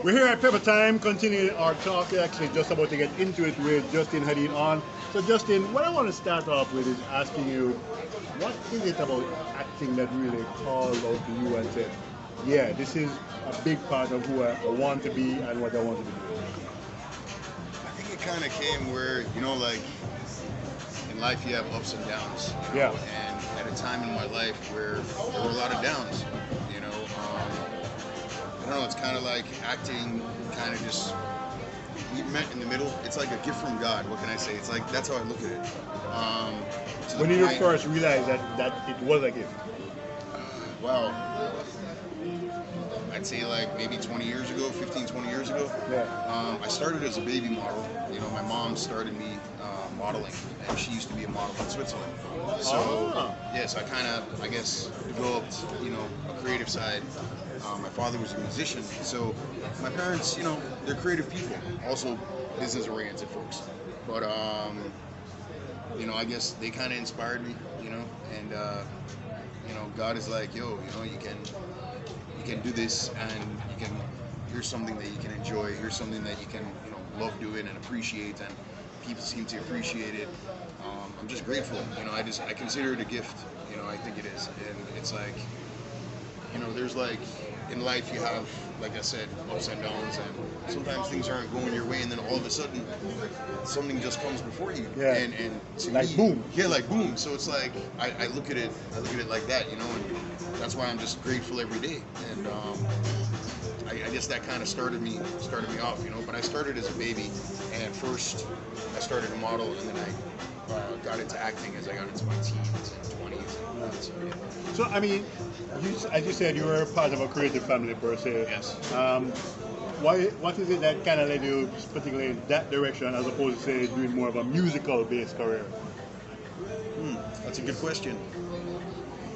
We're here at Pepper Time, continuing our talk. We're actually just about to get into it with Justin heading on. So, Justin, what I want to start off with is asking you, what is it about acting that really called out to you and said, yeah, this is a big part of who I want to be and what I want to be doing? I think it kind of came where, like in life you have ups and downs. Yeah. And at a time in my life where there were a lot of downs, I don't know, it's kind of like acting kind of just, we met in the middle. It's like a gift from God. What can I say? It's like, that's how I look at it. When did you first realize that it was a gift? Well, I'd say like maybe 20 years ago, 15, 20 years ago. Yeah. I started as a baby model. My mom started me modeling, and she used to be a model in Switzerland. So, yes, I kind of, I guess, developed, a creative side. My father was a musician, so my parents, they're creative people, also business-oriented folks. But, I guess they kind of inspired me, and, God is like, yo, you can do this, and here's something that you can enjoy, here's something that you can, love doing and appreciate, and people seem to appreciate it. I'm just grateful, I consider it a gift, I think it is, and it's like, there's like, in life you have, like I said, ups and downs, and sometimes things aren't going your way, and then all of a sudden something just comes before you. Yeah. And to like me, boom. Yeah, like boom. So it's like I look at it like that, and that's why I'm just grateful every day. And I guess that kind of started me off, But I started as a baby, and first I started to model, and then I got into acting as I got into my teens and 20s. So, yeah. So, I mean, as you said, you were part of a creative family per se. Yes. What is it that kind of led you particularly in that direction as opposed to, say, doing more of a musical-based career? That's a good question.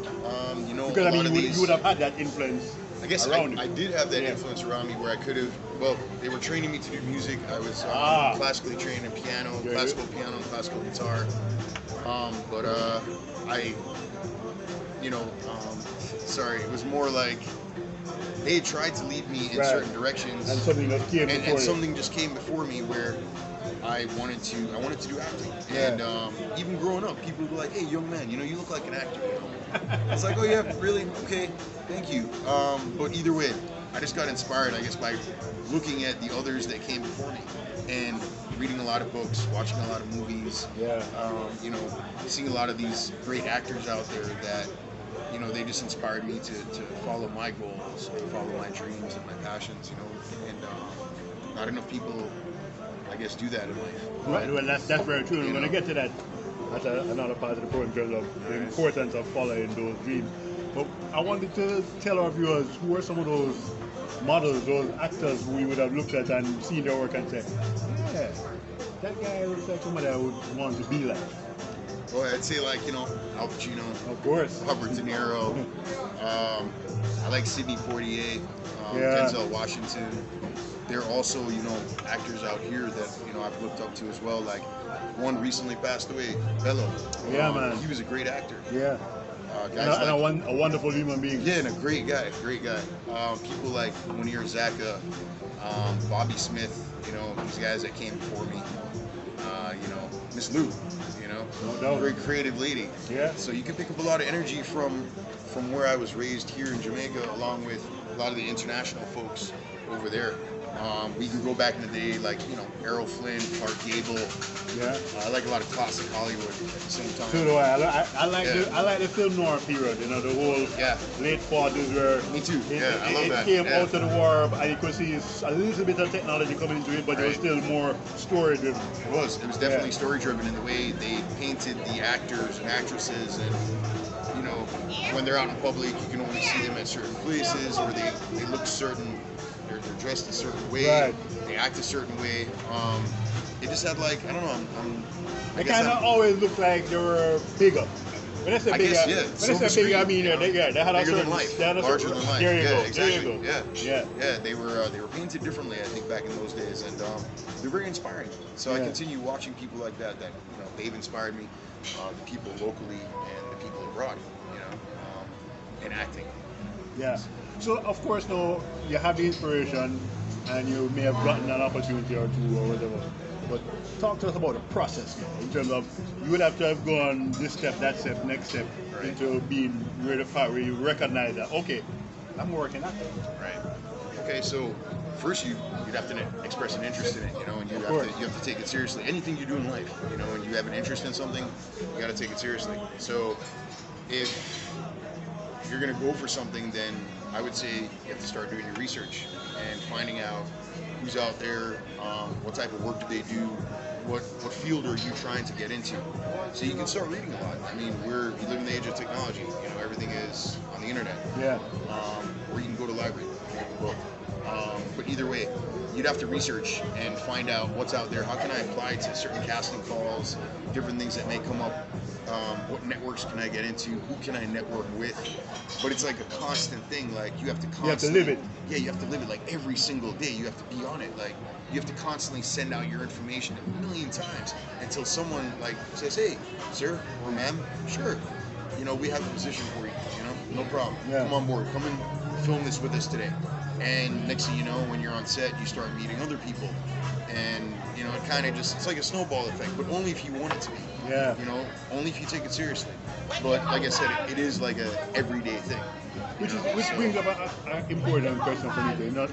Because, a lot of you would have had that influence. I guess around you. I did have that influence around me where I could have, well, they were training me to do music. I was classically trained in piano, classical piano and classical guitar. But sorry, it was more like they had tried to lead me in certain directions. And something that came before and something just came before me where I wanted to do acting. Yeah. And even growing up, people were like, hey, young man, you look like an actor. It's like, oh yeah, really? Okay, thank you. But either way, I just got inspired, I guess, by looking at the others that came before me and reading a lot of books, watching a lot of movies, seeing a lot of these great actors out there that, they just inspired me to follow my goals, and follow my dreams and my passions, and not enough people, I guess, do that in life. Right, well, that's very true. We're going to get to that. That's another part of the program in terms of the importance of following those dreams. But I wanted to tell our viewers who are some of those models, those actors who we would have looked at and seen their work and said, yeah, that guy looks like somebody I would want to be like. Well, I'd say like, Al Pacino. Of course. Robert De Niro. I like Sidney Poitier, Denzel Washington. There are also, actors out here that, I've looked up to as well. Like, one recently passed away, Bello. Yeah, man. He was a great actor. Yeah. And a wonderful human being. Yeah, and a great guy. People like Munir Zaka, Bobby Smith, these guys that came before me. Miss Lou, very creative lady. Yeah. So you can pick up a lot of energy from where I was raised here in Jamaica, along with a lot of the international folks over there. We can go back in the day, like, Errol Flynn, Clark Gable. Yeah. I like a lot of classic Hollywood at the same time. So do I. I like the film noir period, the whole late 40s where me too. I love that. It came out of the war, and you could see a little bit of technology coming into it, but it was still more story driven. It was definitely story driven in the way they painted the actors and actresses, and when they're out in public, you can only see them at certain places, or they look certain. They're dressed a certain way. Right. They act a certain way. It just had like, I don't know. They kind of always looked like they were bigger. When I say bigger, I mean they had a bigger certain than life, larger than life. There you go. Exactly. There you go. Yeah. They were painted differently, I think, back in those days, and they're very inspiring. So I continue watching people like that. They've inspired me. The people locally and the people abroad. In acting. Yeah. So of course now you have the inspiration and you may have gotten an opportunity or two or whatever. But talk to us about the process in terms of you would have to have gone this step, that step, next step Right. into being where the part where you recognize that okay, I'm working at that. Right. Okay, so first you'd have to express an interest in it, you know, and you have to take it seriously. Anything you do in life, you know, and you have an interest in something, you got to take it seriously. So if you're going to go for something, then I would say you have to start doing your research and finding out who's out there, what type of work do they do, what field are you trying to get into. So you can start reading a lot. I mean, we live in the age of technology. You know, everything is on the internet. Yeah. Or you can go to library. You can both. But either way, you'd have to research and find out what's out there. How can I apply to certain casting calls, different things that may come up? What networks can I get into? Who can I network with? But it's like a constant thing. Like you have to constantly. You have to live it. Yeah, you have to live it. Like every single day, you have to be on it. Like you have to constantly send out your information a million times until someone like says, "Hey, sir or ma'am, sure, you know, we have a position for you. You know, no problem. Yeah. Come on board. Come and film this with us today." And next thing you know, when you're on set, you start meeting other people, and you know, it kind of it's like a snowball effect, but only if you want it to be. Yeah. You know, only if you take it seriously. But like I said, it is like a everyday thing. Which brings up an important question for me. You know,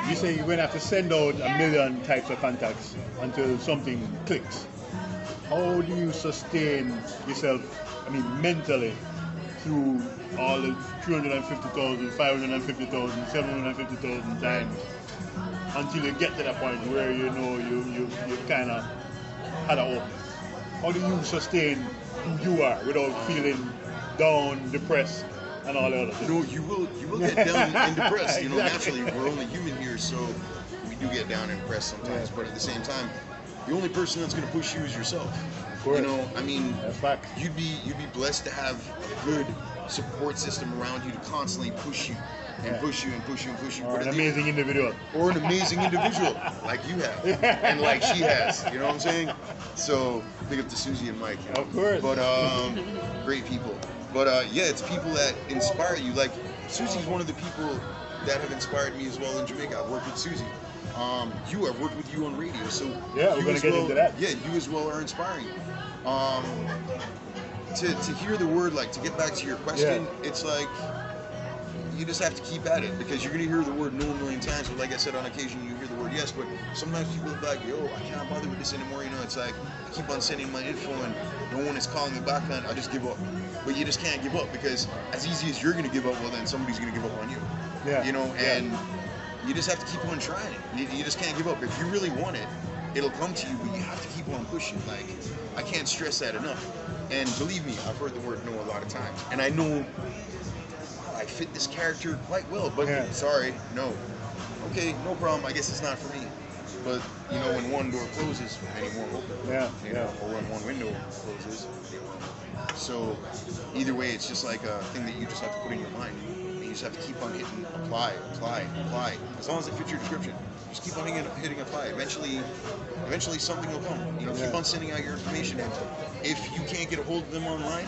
you say you're going to have to send out a million types of contacts until something clicks. How do you sustain yourself, I mean, mentally, through all the 350,000, 550,000, 750,000 times until you get to that point where you know you kind of had an open? How do you sustain who you are without feeling down, depressed, and all the other things? You know, you will get down and depressed. You know, Exactly. naturally, we're only human here, so we do get down and depressed sometimes. Yeah. But at the same time, the only person that's going to push you is yourself. Of course. You know, I mean, That's fact. you'd be blessed to have a good support system around you to constantly push you and Yeah. push you and push you and push you. Or But an at the- amazing individual. or an amazing individual like you have and like she has, you know what I'm saying? So big up to Susie and Mike, you know? Of course. But great people. But yeah, it's people that inspire you. Like Susie's one of the people that have inspired me as well in Jamaica. I've worked with Susie. I've worked with you on radio, so Yeah, we're you gonna as get well, into that. Yeah, you as well are inspiring. To hear the word, like to get back to your question, it's like you just have to keep at it because you're gonna hear the word no a million times. But like I said, on occasion you hear the word yes. But sometimes people are like, "Yo, I can't bother with this anymore." You know, it's like I keep on sending my info and no one is calling me back on. I just give up. But you just can't give up because as easy as you're gonna give up, well then somebody's gonna give up on you. Yeah. You know, Yeah. and you just have to keep on trying it. You just can't give up. If you really want it, it'll come to you. But you have to keep on pushing. Like I can't stress that enough. And believe me, I've heard the word no a lot of times, and I know I fit this character quite well, but Yeah. sorry, no. Okay, no problem. I guess it's not for me. But you know, when one door closes, many more open. Yeah, You know, yeah. or when one window closes, many more open. So either way, it's just like a thing that you just have to put in your mind. And you just have to keep on hitting apply, apply, apply. As long as it fits your description, just keep on hitting apply. Eventually something will come. You know, keep Yeah. on sending out your information. And if you can't get a hold of them online,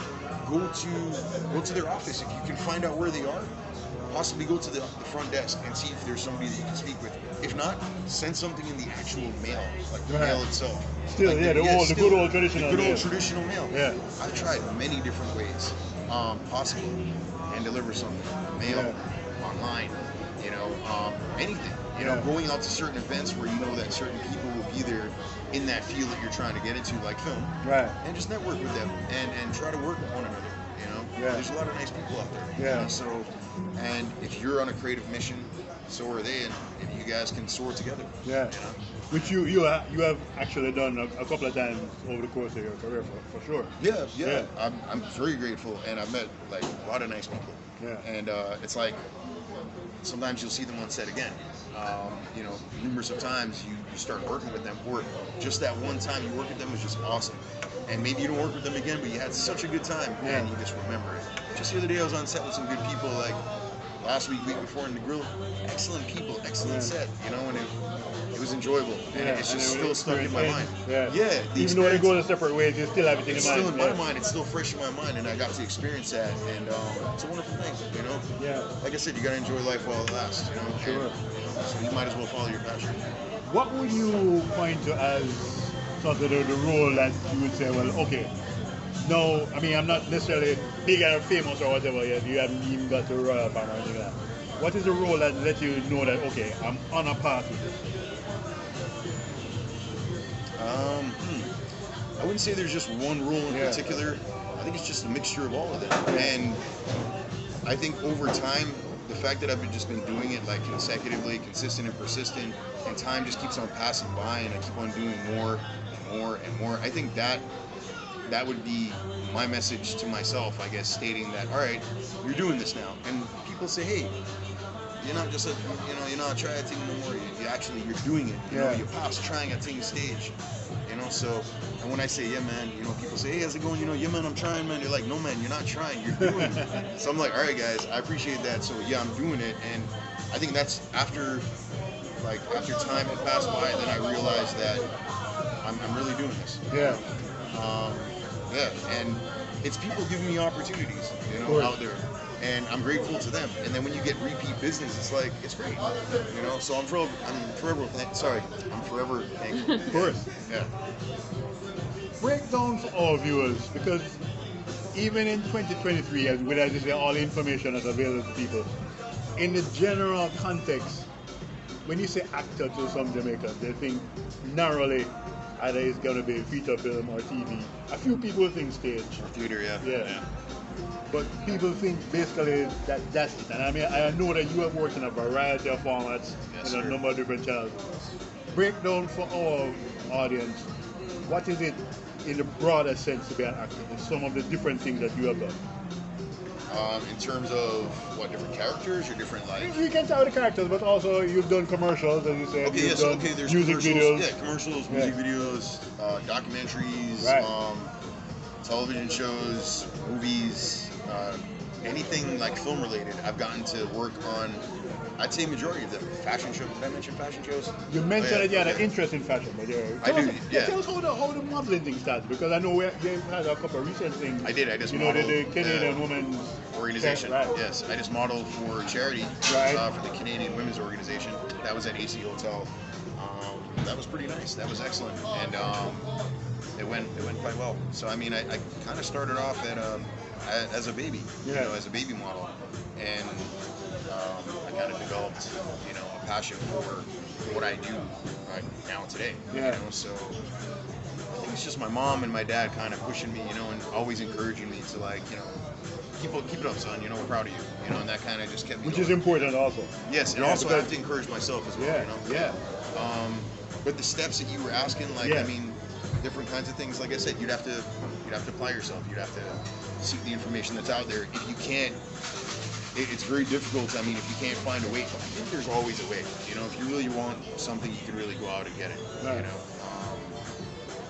go to their office. If you can find out where they are, possibly go to the front desk and see if there's somebody that you can speak with. If not, send something in the actual mail, like the Right. mail itself. Still, Like yeah, the good old traditional The good mail. old traditional mail. Yeah. I've tried many different ways possible and deliver something. Mail, online, you know, anything. You know, Yeah. going out to certain events where you know that certain people will be there in that field that you're trying to get into, like film, Right. and just network with them and try to work with one another. You know, Yeah. there's a lot of nice people out there. Yeah. You know, so, and if you're on a creative mission, so are they, and if you guys can soar together. Yeah. You know? Which you have actually done a couple of times over the course of your career, for sure. Yeah. Yeah. I'm very grateful, and I've met like a lot of nice people. Yeah. And it's like sometimes you'll see them on set again. You know, numerous of times you start working with them, or just that one time you work with them was just awesome. And maybe you don't work with them again, but you had such a good time, Yeah. and you just remember it. Just the other day I was on set with some good people, like last week before in the grill. Excellent people, excellent Yeah. set, you know, and it was enjoyable. And Yeah, it's and just it still was stuck in my mind. Yeah. Yeah, the Even though they experience- go the separate ways, you still have it in it's your mind. still in my Yeah. mind. It's still fresh in my mind, and I got to experience that, and it's a wonderful thing, you know. Yeah. Like I said, you gotta enjoy life while it lasts, you know. Sure. And, So you might as well follow your passion. What would you point to as sort of the role that you would say, well, okay, no, I mean, I'm not necessarily big or famous or whatever yet. You haven't even got to Royal Palm or anything like that. What is the role that lets you know that, okay, I'm on a path with this? I wouldn't say there's just one rule in particular. I think it's just a mixture of all of them. And I think over time, the fact that I've just been doing it like consecutively, consistent and persistent, and time just keeps on passing by, and I keep on doing more and more and more. I think that would be my message to myself, I guess, stating that, all right, you're doing this now. And people say, hey, you're not just you're not trying a thing no more. You're doing it. You know, you're past trying a thing stage. You know, so, and when I say, yeah, man, you know, people say, hey, how's it going? You know, yeah, man, I'm trying, man. They're like, no, man, you're not trying. You're doing it. So I'm like, all right, guys, I appreciate that. So yeah, I'm doing it. And I think that's after time had passed by, then I realized that I'm really doing this. Yeah. And it's people giving me opportunities, you know, out there, and I'm grateful to them. And then when you get repeat business, it's like, it's great, you know. So I'm forever thankful. Of course. Yeah. Break down for our viewers, because even in 2023, as you say, all the information is available to people. In the general context, when you say actor to some Jamaicans, they think narrowly either it's going to be feature film or TV. A few people think stage. Or theater, yeah. But people think basically that that's it. And I mean, I know that you have worked in a variety of formats, in a number of different channels. Break down for our audience, what is it in the broader sense to be an actor? Some of the different things that you have done. In terms of what, different characters or different like? You can tell the characters, but also you've done commercials, as you said. Okay, yes, there's music commercials. videos. Yeah, commercials, music videos, documentaries, television shows, movies, anything like film related. I've gotten to work on, I'd say majority of them. Fashion shows. Did I mention fashion shows? You mentioned that you had an interest in fashion, but Tell us how the modeling thing started, because I know you had a couple of recent things. I did. I just modeled. The Canadian Women's Organization. Yes, I just modeled for charity for the Canadian Women's Organization. That was at AC Hotel. That was pretty nice. That was excellent, and it went quite well. So I mean, I kind of started off as a baby, you know, as a baby model, and I kind of developed, you know, a passion for what I do now today. You know, so I think it's just my mom and my dad kind of pushing me, you know, and always encouraging me to, like, you know, keep it up, son. You know, we're proud of you. You know, and that kind of just kept me Which going. is important also. Yes, and also I have to encourage myself as well. You know. Yeah. But the steps that you were asking, like, I mean, different kinds of things. Like I said, you'd have to apply yourself. You'd have to seek the information that's out there. If you can't, it's very difficult. I mean, if you can't find a way, I think there's always a way. You know, if you really want something, you can really go out and get it. You know.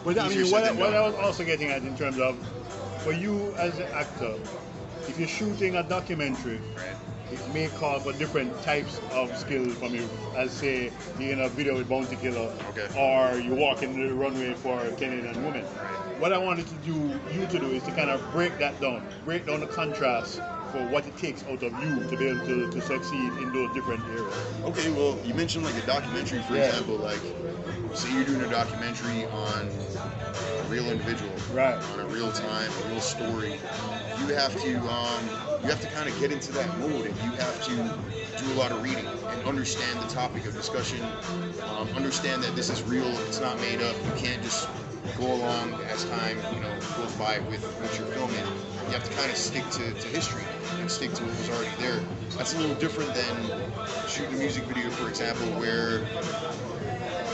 But I mean, what I was also getting at in terms of, for you as an actor, if you're shooting a documentary, it may call for different types of skills from you, as say being in a video with Bounty Killer, or you walk in the runway for Canadian Women. What I wanted you to do is to kind of break down the contrast for what it takes out of you to be able to succeed in those different areas. Okay, well, you mentioned like a documentary, for example, like say you're doing a documentary on a real individual, on a real time, a real story. You have to kind of get into that mode, and you have to do a lot of reading and understand the topic of discussion. Understand that this is real; it's not made up. You can't just go along as time, you know, goes by with what you're filming. You have to kind of stick to history and stick to what was already there. That's a little different than shooting a music video, for example, where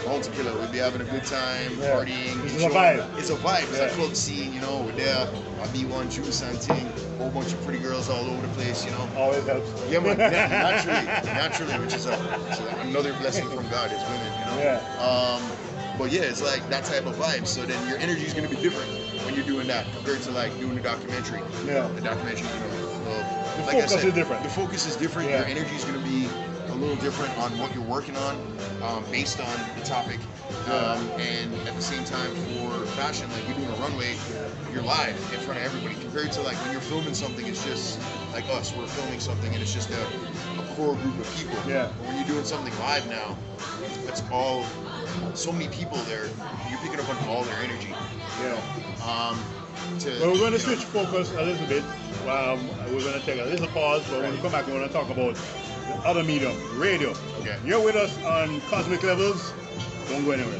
Bounty Killer would be having a good time, partying. It's a vibe. It's a vibe. It's a club scene, you know, we're there, a B1 juice and thing, a whole bunch of pretty girls all over the place, you know. Always helps. Yeah, man, naturally, which is another blessing from God is women, you know. But yeah, it's like that type of vibe. So then your energy is going to be different when you're doing that compared to like doing a documentary. The documentary, you know, the focus is different. The focus is different. Your energy is going to be a little different on what you're working on, based on the topic. And at the same time, for fashion, like you're doing a runway, you're live in front of everybody. Compared to like when you're filming something, it's just like us, we're filming something and it's just a core group of people. Yeah. But when you're doing something live now, that's all, so many people there, you're picking up on all their energy. Yeah. Well, we're going to switch focus a little bit. We're going to take a little pause, but when we come back, we're going to talk about the other medium, radio. Okay. You're with us on Cosmic Levels. Don't go anywhere.